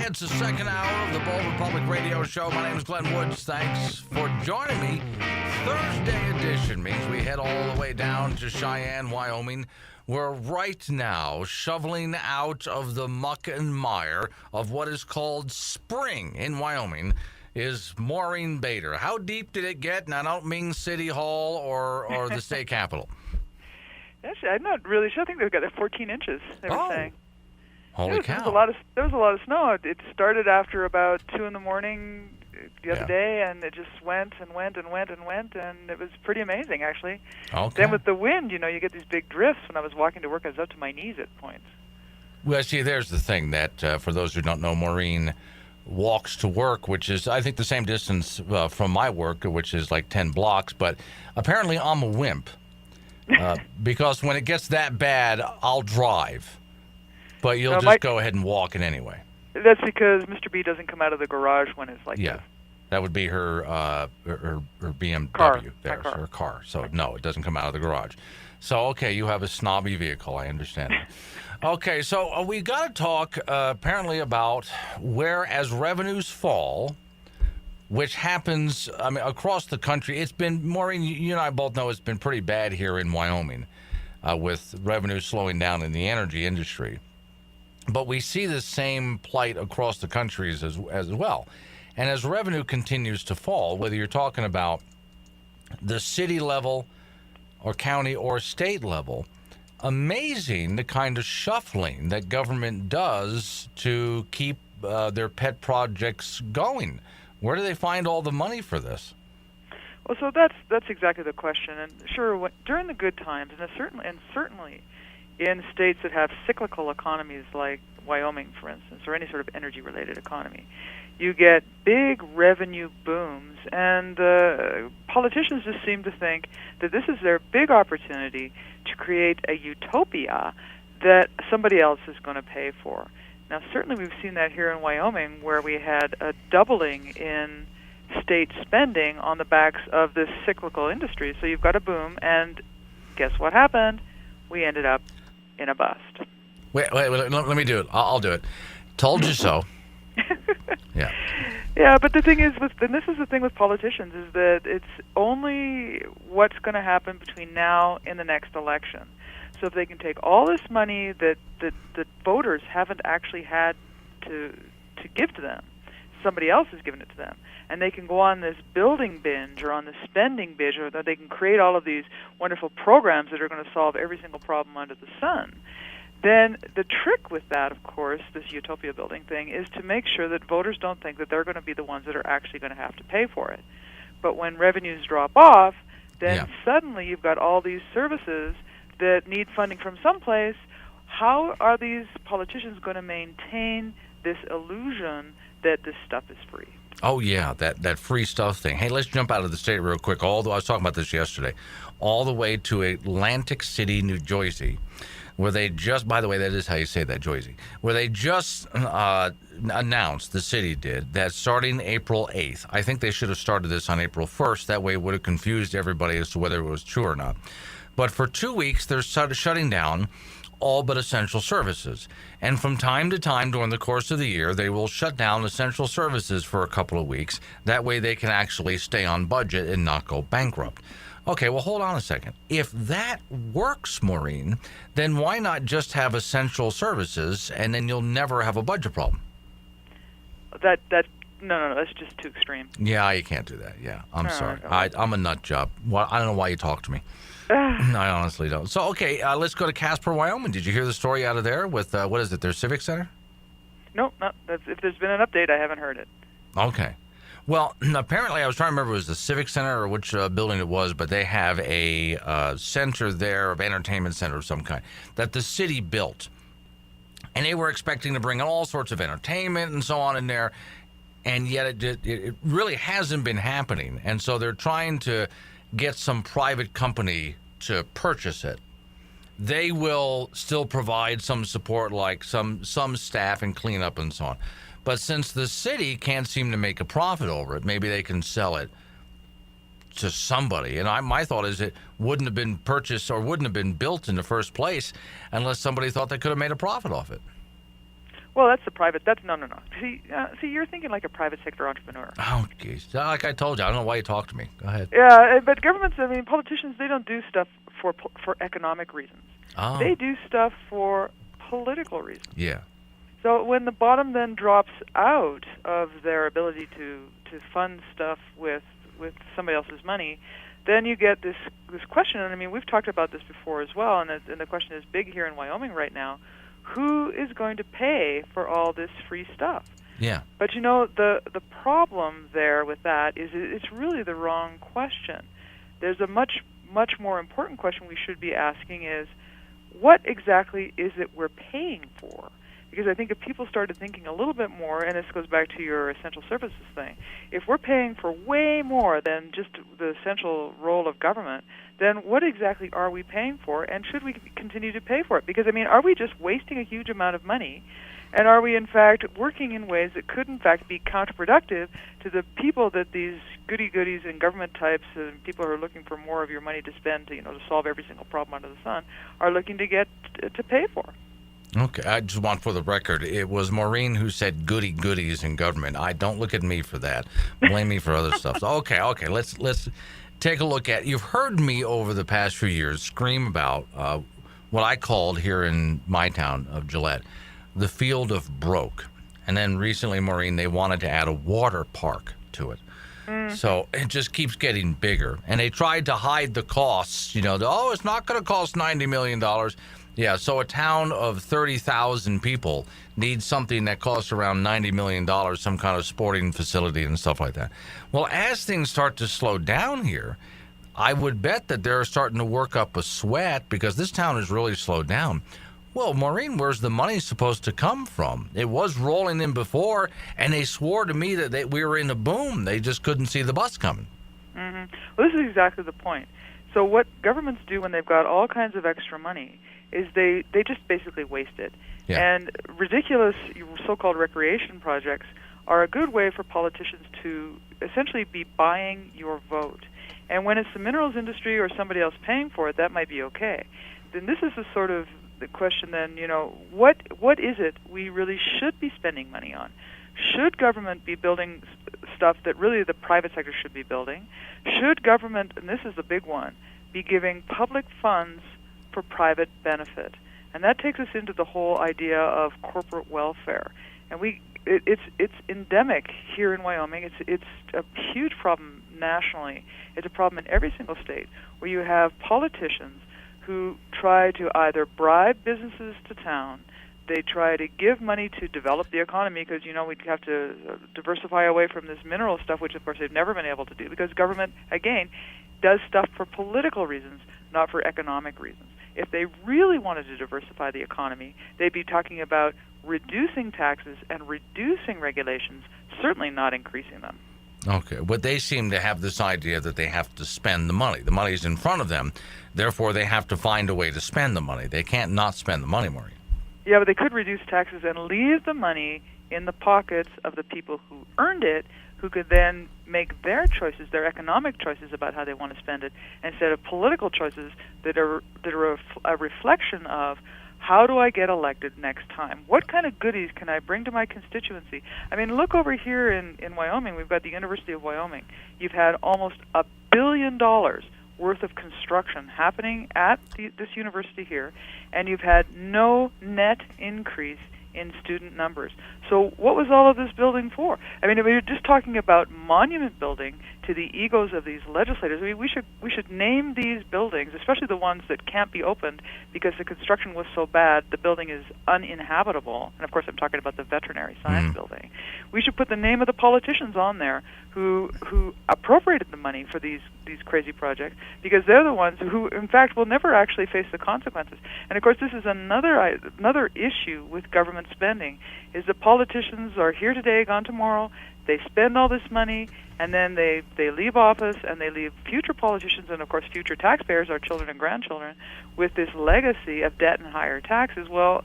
It's the second hour of the Bold Republic Radio Show. My name is Glen Woods. Thanks for joining me. Thursday edition means we head all the way down to Cheyenne, Wyoming. We're right now shoveling out of the muck and mire of what is called spring in Wyoming is Maureen Bader. How deep did it get? And I don't mean City Hall or the state capitol. Actually, I'm not really sure. I think they've got 14 inches, they were saying. Holy cow. There was a lot of snow. It started after about 2 in the morning the other day, and it just went and went and went and went, and it was pretty amazing, actually. Okay. Then with the wind, you get these big drifts. When I was walking to work, I was up to my knees at points. Well, see, there's the thing that, for those who don't know, Maureen walks to work, which is, I think, the same distance from my work, which is like 10 blocks, but apparently I'm a wimp. Because when it gets that bad, I'll drive. But you'll just go ahead and walk it anyway. That's because Mr. B doesn't come out of the garage when it's like this. That would be her BMW car. her car. So, no, it doesn't come out of the garage. So, okay, you have a snobby vehicle. I understand that. Okay, so we got to talk apparently about where as revenues fall, which happens across the country. It's been, Maureen, you and I both know it's been pretty bad here in Wyoming with revenue slowing down in the energy industry. But we see the same plight across the countries as well. And as revenue continues to fall, whether you're talking about the city level or county or state level, amazing the kind of shuffling that government does to keep their pet projects going. Where do they find all the money for this? Well, so that's exactly the question. And sure, during the good times, and certainly in states that have cyclical economies like Wyoming, for instance, or any sort of energy-related economy, you get big revenue booms, and politicians just seem to think that this is their big opportunity to create a utopia that somebody else is going to pay for. Now, certainly we've seen that here in Wyoming, where we had a doubling in state spending on the backs of this cyclical industry. So you've got a boom, and guess what happened? We ended up in a bust. Wait, let me do it. I'll do it. Told you so. Yeah. Yeah, but the thing is, and this is the thing with politicians, is that it's only what's going to happen between now and the next election. So if they can take all this money that voters haven't actually had to give to them, somebody else has given it to them, and they can go on this building binge or on this spending binge, or that they can create all of these wonderful programs that are going to solve every single problem under the sun, then the trick with that, of course, this utopia building thing, is to make sure that voters don't think that they're going to be the ones that are actually going to have to pay for it. But when revenues drop off, then suddenly you've got all these services that need funding from someplace. How are these politicians going to maintain this illusion that this stuff is free? Oh, yeah, that free stuff thing. Hey, let's jump out of the state real quick. Although I was talking about this yesterday, all the way to Atlantic City, New Jersey, where they just, by the way, that is how you say that, Jersey, where they just announced, the city did, that starting April 8th, I think they should have started this on April 1st. That way it would have confused everybody as to whether it was true or not. But for 2 weeks, they're shutting down all but essential services. And from time to time during the course of the year, they will shut down essential services for a couple of weeks. That way they can actually stay on budget and not go bankrupt. Okay, well, hold on a second. If that works, Maureen, then why not just have essential services and then you'll never have a budget problem? No, that's just too extreme. Yeah, you can't do that. Yeah, I'm sorry. No. I'm a nut job. Well, I don't know why you talk to me. I honestly don't. So, okay, let's go to Casper, Wyoming. Did you hear the story out of there with, what is it, their Civic Center? No, if there's been an update, I haven't heard it. Okay. Well, apparently, I was trying to remember if it was the Civic Center or which building it was, but they have a center there, of entertainment center of some kind, that the city built. And they were expecting to bring all sorts of entertainment and so on in there, and yet it really hasn't been happening. And so they're trying to get some private company to purchase it. They will still provide some support, like some staff and cleanup and so on. But since the city can't seem to make a profit over it, maybe they can sell it to somebody. And my thought is it wouldn't have been purchased or wouldn't have been built in the first place unless somebody thought they could have made a profit off it. Well, that's the private. That's no. See, you're thinking like a private sector entrepreneur. Oh, geez. Like I told you, I don't know why you talk to me. Go ahead. Yeah, but governments, I mean, politicians, they don't do stuff for economic reasons. Oh. They do stuff for political reasons. Yeah. So when the bottom then drops out of their ability to fund stuff with somebody else's money, then you get this question. And I mean, we've talked about this before as well, and the question is big here in Wyoming right now. Who is going to pay for all this free stuff? Yeah. But you know, the problem there with that is it's really the wrong question. There's a much more important question we should be asking is, what exactly is it we're paying for? Because I think if people started thinking a little bit more, and this goes back to your essential services thing, if we're paying for way more than just the essential role of government, then what exactly are we paying for, and should we continue to pay for it? Because, I mean, are we just wasting a huge amount of money, and are we, in fact, working in ways that could, in fact, be counterproductive to the people that these goody-goodies and government types and people who are looking for more of your money to spend to solve every single problem under the sun are looking to get to pay for? Okay, I just want for the record, it was Maureen who said goodies in government. Don't look at me for that. Blame me for other stuff. So, okay, let's take a look at. You've heard me over the past few years scream about what I called here in my town of Gillette, the field of broke. And then recently, Maureen, they wanted to add a water park to it. So it just keeps getting bigger. And they tried to hide the costs, it's not going to cost $90 million. Yeah, so a town of 30,000 people needs something that costs around $90 million, some kind of sporting facility and stuff like that. Well, as things start to slow down here, I would bet that they're starting to work up a sweat because this town has really slowed down. Well, Maureen, where's the money supposed to come from? It was rolling in before, and they swore to me that we were in a boom. They just couldn't see the bus coming. Mm-hmm. Well, this is exactly the point. So what governments do when they've got all kinds of extra money is they just basically waste it. Yeah. And ridiculous so-called recreation projects are a good way for politicians to essentially be buying your vote. And when it's the minerals industry or somebody else paying for it, that might be okay. Then this is the question then, what is it we really should be spending money on? Should government be building stuff that really the private sector should be building? Should government, and this is the big one, be giving public funds for private benefit? And that takes us into the whole idea of corporate welfare. And it's endemic here in Wyoming. It's a huge problem nationally. It's a problem in every single state where you have politicians who try to either bribe businesses to town, they try to give money to develop the economy because, we'd have to diversify away from this mineral stuff, which, of course, they've never been able to do because government, again, does stuff for political reasons, not for economic reasons. If they really wanted to diversify the economy, they'd be talking about reducing taxes and reducing regulations, certainly not increasing them. Okay, but they seem to have this idea that they have to spend the money. The money's in front of them, therefore they have to find a way to spend the money. They can't not spend the money, Maureen. Yeah, but they could reduce taxes and leave the money in the pockets of the people who earned it, who could then make their choices, their economic choices about how they want to spend it, instead of political choices that are a reflection of how do I get elected next time? What kind of goodies can I bring to my constituency? I mean, look over here in Wyoming. We've got the University of Wyoming. You've had almost $1 billion worth of construction happening at this university here, and you've had no net increase in student numbers. So what was all of this building for? I mean, if we were just talking about monument building to the egos of these legislators, I mean, we should name these buildings, especially the ones that can't be opened because the construction was so bad, the building is uninhabitable. And of course, I'm talking about the veterinary science building. We should put the name of the politicians on there who appropriated the money for these crazy projects, because they're the ones who, in fact, will never actually face the consequences. And of course, this is another issue with government spending, is that politicians are here today, gone tomorrow. They spend all this money, and then they leave office, and they leave future politicians and, of course, future taxpayers, our children and grandchildren, with this legacy of debt and higher taxes. Well,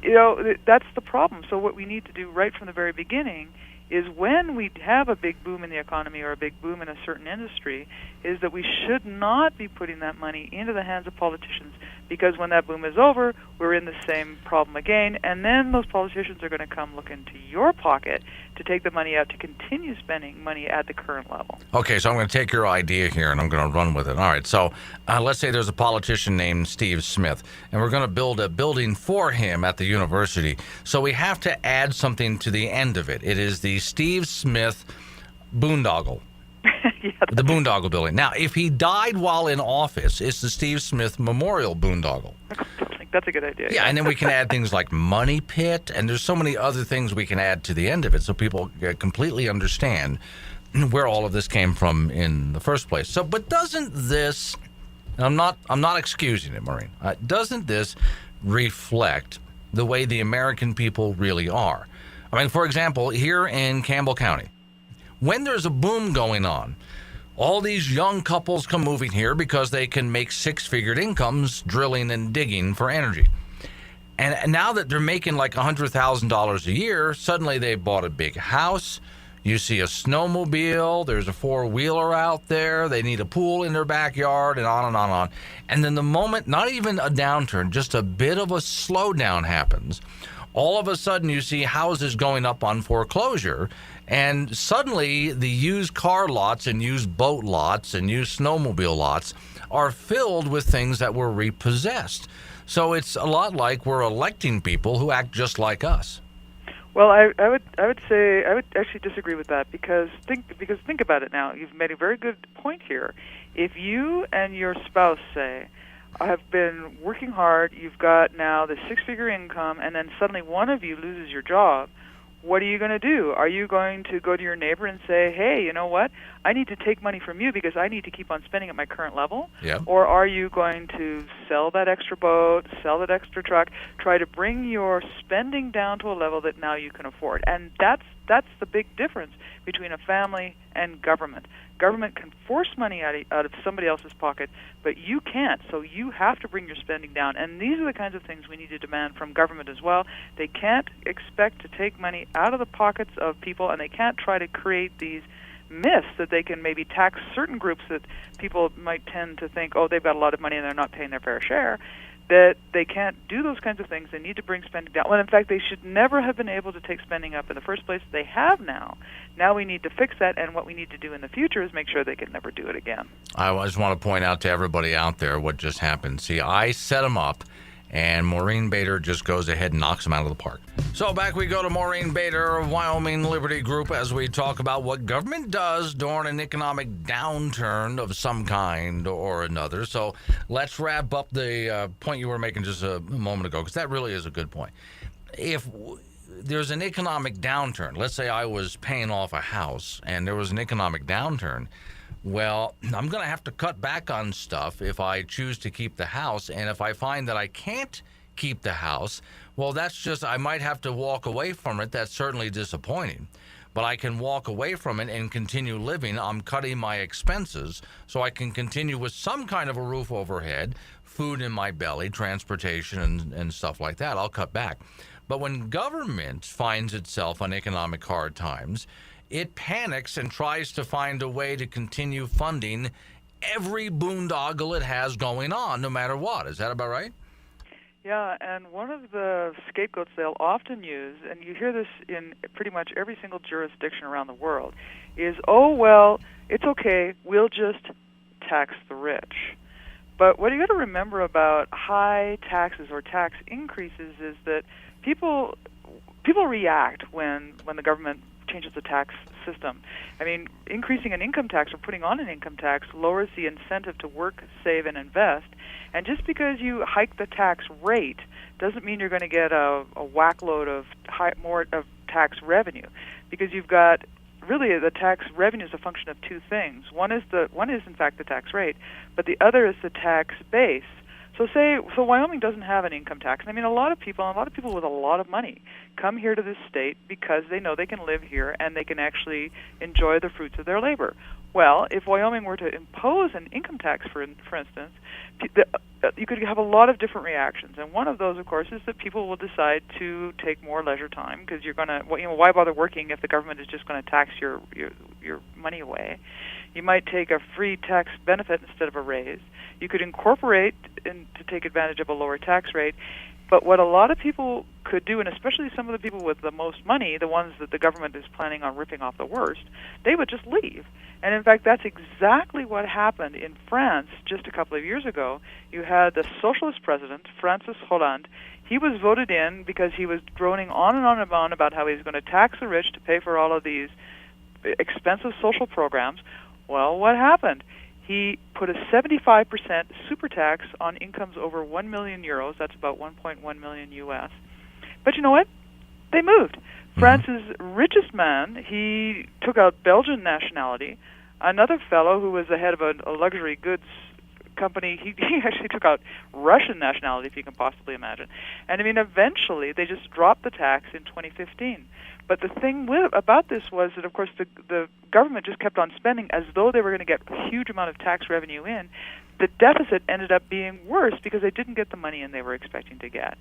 that's the problem. So what we need to do right from the very beginning is when we have a big boom in the economy or a big boom in a certain industry, is that we should not be putting that money into the hands of politicians because when that boom is over, we're in the same problem again, and then those politicians are going to come look into your pocket to take the money out to continue spending money at the current level. Okay, so I'm going to take your idea here and I'm going to run with it. All right, so let's say there's a politician named Steve Smith, and we're going to build a building for him at the university. So we have to add something to the end of it. It is the Steve Smith boondoggle. Yeah, The boondoggle building. Now, if he died while in office, it's the Steve Smith Memorial boondoggle. that's a good idea. Yeah, and then we can add things like money pit, and there's so many other things we can add to the end of it so people completely understand where all of this came from in the first place. So, but doesn't this, and I'm not excusing it, Maureen, doesn't this reflect the way the American people really are? I mean, for example, here in Campbell County, when there's a boom going on, all these young couples come moving here because they can make six-figure incomes drilling and digging for energy. And now that they're making like $100,000 a year, suddenly they've bought a big house. You see a snowmobile, there's a four-wheeler out there, they need a pool in their backyard, and on and on and on. And then the moment, not even a downturn, just a bit of a slowdown happens, all of a sudden you see houses going up on foreclosure, and suddenly the used car lots and used boat lots and used snowmobile lots are filled with things that were repossessed. So it's a lot like we're electing people who act just like us. Well, I would say I would actually disagree with that because think about it now. You've made a very good point here. If you and your spouse say, I have been working hard, you've got now the six-figure income, and then suddenly one of you loses your job, what are you going to do? Are you going to go to your neighbor and say, hey, you know what? I need to take money from you because I need to keep on spending at my current level? Yeah. Or are you going to sell that extra boat, sell that extra truck, try to bring your spending down to a level that now you can afford? And that's the big difference between a family and government. Government can force money out of somebody else's pocket, but you can't, so you have to bring your spending down. And these are the kinds of things we need to demand from government as well. They can't expect to take money out of the pockets of people, and they can't try to create these myths that they can maybe tax certain groups that people might tend to think, oh, they've got a lot of money and they're not paying their fair share. That they can't do those kinds of things. They need to bring spending down. Well, in fact, they should never have been able to take spending up in the first place. They have now. Now we need to fix that, and what we need to do in the future is make sure they can never do it again. I just want to point out to everybody out there what just happened. See, I set them up, and Maureen Bader just goes ahead and knocks them out of the park. So back we go to Maureen Bader of Wyoming Liberty Group as we talk about what government does during an economic downturn of some kind or another. So let's wrap up the point you were making just a moment ago, because that really is a good point. If there's an economic downturn, let's say I was paying off a house and there was an economic downturn, well, I'm going to have to cut back on stuff if I choose to keep the house. And if I find that I can't keep the house, well, that's just, I might have to walk away from it. That's certainly disappointing. But I can walk away from it and continue living. I'm cutting my expenses so I can continue with some kind of a roof overhead, food in my belly, transportation, and stuff like that. I'll cut back. But when government finds itself on economic hard times, it panics and tries to find a way to continue funding every boondoggle it has going on, no matter what. Is that about right? Yeah, and one of the scapegoats they'll often use, and you hear this in pretty much every single jurisdiction around the world, is, oh, well, it's okay, we'll just tax the rich. But what you got to remember about high taxes or tax increases is that people react when the government changes the tax system. I mean, increasing an income tax or putting on an income tax lowers the incentive to work, save, and invest. And just because you hike the tax rate doesn't mean you're going to get a whack load of more of tax revenue, because you've got really the tax revenue is a function of two things. One is in fact the tax rate, but the other is the tax base. So Wyoming doesn't have an income tax. I mean, a lot of people with a lot of money come here to this state because they know they can live here and they can actually enjoy the fruits of their labor. Well, if Wyoming were to impose an income tax, for instance, you could have a lot of different reactions. And one of those, of course, is that people will decide to take more leisure time because you're going to, why bother working if the government is just going to tax your money away. You might take a free tax benefit instead of a raise. You could incorporate to take advantage of a lower tax rate. But what a lot of people could do, and especially some of the people with the most money, the ones that the government is planning on ripping off the worst, they would just leave. And in fact, that's exactly what happened in France just a couple of years ago. You had the socialist president, Francis Hollande. He was voted in because he was droning on and on about how he was going to tax the rich to pay for all of these expensive social programs. Well, what happened? He put a 75% super tax on incomes over 1 million euros. That's about 1.1 million US. But you know what? They moved. France's richest man, he took out Belgian nationality. Another fellow who was the head of a luxury goods company, he actually took out Russian nationality, if you can possibly imagine. And I mean, eventually, they just dropped the tax in 2015. But the thing about this was that, of course, the government just kept on spending as though they were going to get a huge amount of tax revenue in. The deficit ended up being worse because they didn't get the money in they were expecting to get.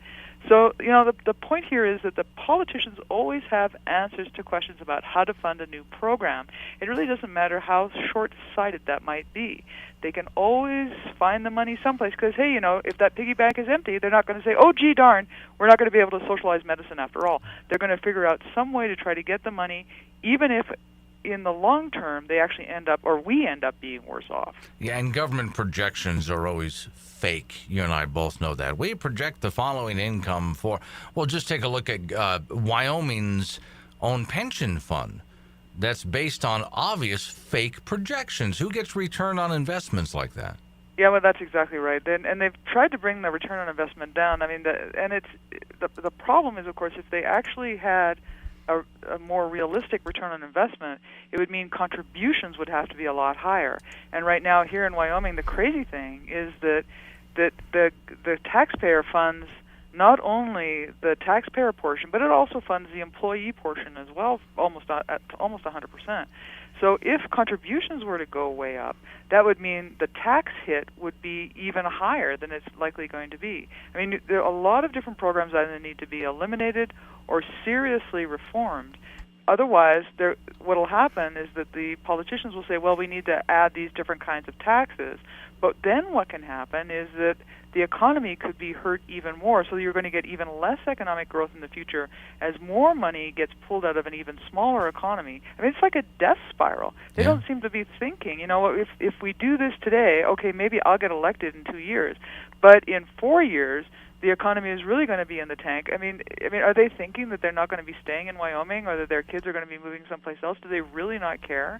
So, you know, the point here is that the politicians always have answers to questions about how to fund a new program. It really doesn't matter how short-sighted that might be. They can always find the money someplace because, hey, you know, if that piggy bank is empty, they're not going to say, oh, gee darn, we're not going to be able to socialize medicine after all. They're going to figure out some way to try to get the money, even if in the long term they actually end up, or we end up being worse off. Yeah, and government projections are always fake. You and I both know that. We project the following income for, well, just take a look at Wyoming's own pension fund. That's based on obvious fake projections. Who gets return on investments like that? Yeah, well, that's exactly right. And they've tried to bring the return on investment down. I mean, the problem is, of course, if they actually had a more realistic return on investment, it would mean contributions would have to be a lot higher. And right now, here in Wyoming, the crazy thing is that the taxpayer funds not only the taxpayer portion, but it also funds the employee portion as well, almost 100%. So if contributions were to go way up, that would mean the tax hit would be even higher than it's likely going to be. I mean, there are a lot of different programs that either need to be eliminated or seriously reformed. Otherwise, what will happen is that the politicians will say, well, we need to add these different kinds of taxes. But then what can happen is that the economy could be hurt even more. So you're going to get even less economic growth in the future as more money gets pulled out of an even smaller economy. I mean, it's like a death spiral. They don't seem to be thinking, you know, if we do this today, okay, maybe I'll get elected in 2 years. But in 4 years, the economy is really going to be in the tank. I mean, are they thinking that they're not going to be staying in Wyoming or that their kids are going to be moving someplace else? Do they really not care?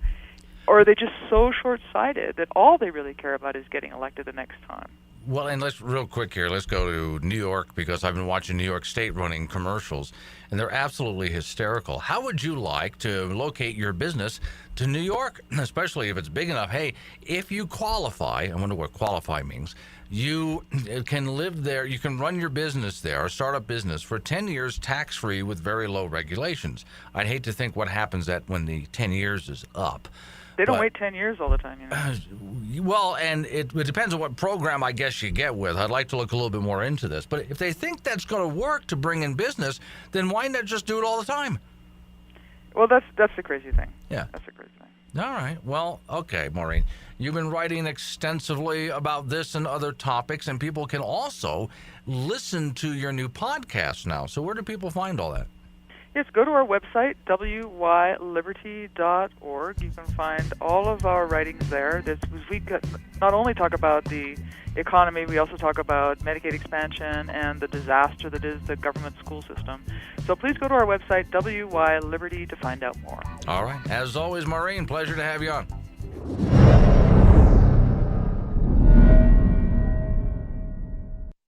Or are they just so short-sighted that all they really care about is getting elected the next time? Well, and let's real quick here. Let's go to New York because I've been watching New York State running commercials, and they're absolutely hysterical. How would you like to locate your business to New York, especially if it's big enough? Hey, if you qualify, I wonder what qualify means. You can live there. You can run your business there, or start a business for 10 years tax-free with very low regulations. I'd hate to think what happens when the 10 years is up. They don't wait 10 years all the time, you know. Well, and it depends on what program I guess you get with. I'd like to look a little bit more into this. But if they think that's going to work to bring in business, then why not just do it all the time? Well, that's the crazy thing. Yeah. That's the crazy thing. All right. Well, okay, Maureen. You've been writing extensively about this and other topics, and people can also listen to your new podcast now. So where do people find all that? Yes, go to our website, wyliberty.org. You can find all of our writings there. We not only talk about the economy, we also talk about Medicaid expansion and the disaster that is the government school system. So please go to our website, wyliberty, to find out more. All right. As always, Maureen, pleasure to have you on.